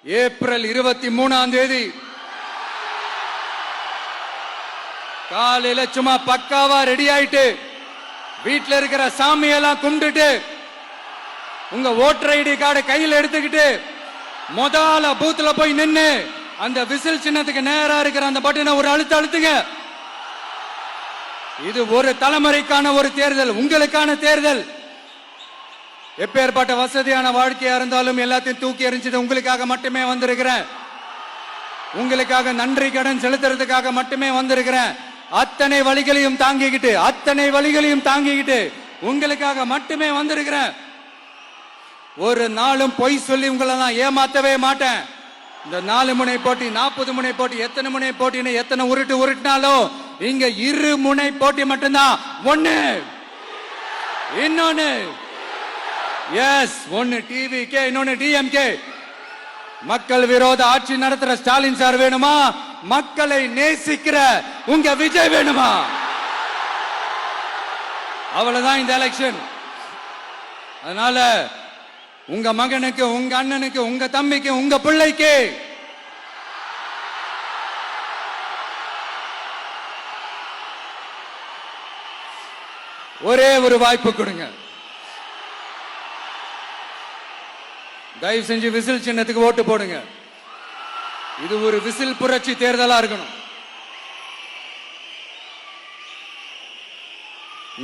April 23ஆம் தேதி காலையில சும்மா பக்காவா ரெடி ஆயிட்டு வீட்டுல இருக்கிற சாமியெல்லாம் கும்பிட்டுட்டு உங்க ஓட்டர் ஐடி கார்டு கையில் எடுத்துக்கிட்டு முதல்ல பூத்துல போய் நின்னு அந்த விசில் சின்னத்துக்கு நேரா இருக்கிற அந்த பட்டனை ஒரு அழுத்துங்க. இது ஒரு தலைமுறைக்கான ஒரு தேர்தல், உங்களுக்கான தேர்தல். எப்பேற்பட்ட வசதியான வாழ்க்கையா இருந்தாலும் எல்லாத்தையும் தூக்கி எறிஞ்சிட்டு உங்களுக்காக மட்டுமே வந்திருக்கிறேன். உங்களுக்காக நன்றி கடன் செலுத்துறதுக்காக மட்டுமே வந்திருக்கிறேன். அத்தனை வழிகளையும் தாங்கிக்கிட்டு உங்களுக்காக மட்டுமே வந்திருக்கிறேன். ஒரு நாளும் பொய் சொல்லி உங்களை நான் ஏமாத்தவே மாட்டேன். இந்த 4 முனை போட்டி 40 முனை போட்டி எத்தனை முனை போட்டின்னு எத்தனை உருட்டினாலும் இங்க 2 முனை போட்டி மட்டும்தான். ஒன்னு இன்னொன்னு எஸ், ஒன்னு டிவிகே, இன்னொன்னு டிஎம்கே. மக்கள் விரோத ஆட்சி நடத்துற ஸ்டாலின் சார் வேணுமா? மக்களை நேசிக்கிற உங்க விஜய் வேணுமா? அவ்வளவுதான் இந்த எலெக்ஷன். அதனால உங்க மகனுக்கு, உங்க அண்ணனுக்கு, உங்க தம்பிக்கு, உங்க பிள்ளைக்கு ஒரே ஒரு வாய்ப்பு கொடுங்க. தயவு செஞ்சு விசில் சின்னத்துக்கு ஓட்டு போடுங்க. இது ஒரு விசில் புரட்சி தேர்தலா இருக்கணும்.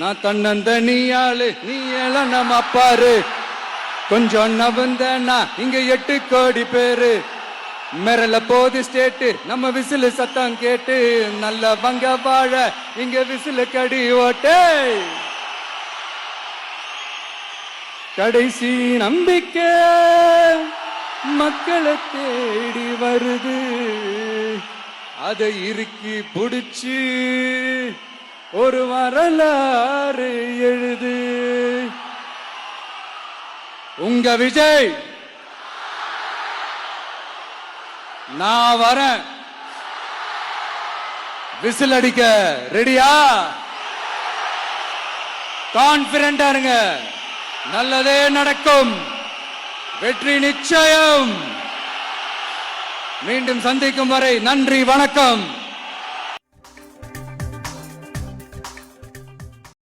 நான் தன்னந்தனியாளு, நீ எல்லாம் நம்ம அப்பாரு, கொஞ்சம் நவந்தனா இங்க 8 கோடி பேரு, மிரல போது ஸ்டேட்டு நம்ம விசில் சத்தம் கேட்டு, நல்ல வங்க வாழ இங்க விசில் கடி ஓட்டே. கடைசி நம்பிக்கை மக்களை தேடி வருது, அதை இறுக்கி புடிச்சு ஒரு வரலாறு எழுது. உங்க விஜய், நான் வரேன். விசில் அடிக்க ரெடியா? கான்பிடண்டா இருங்க. நல்லதே நடக்கும். வெற்றி நிச்சயம். மீண்டும் சந்திக்கும் வரை நன்றி, வணக்கம்.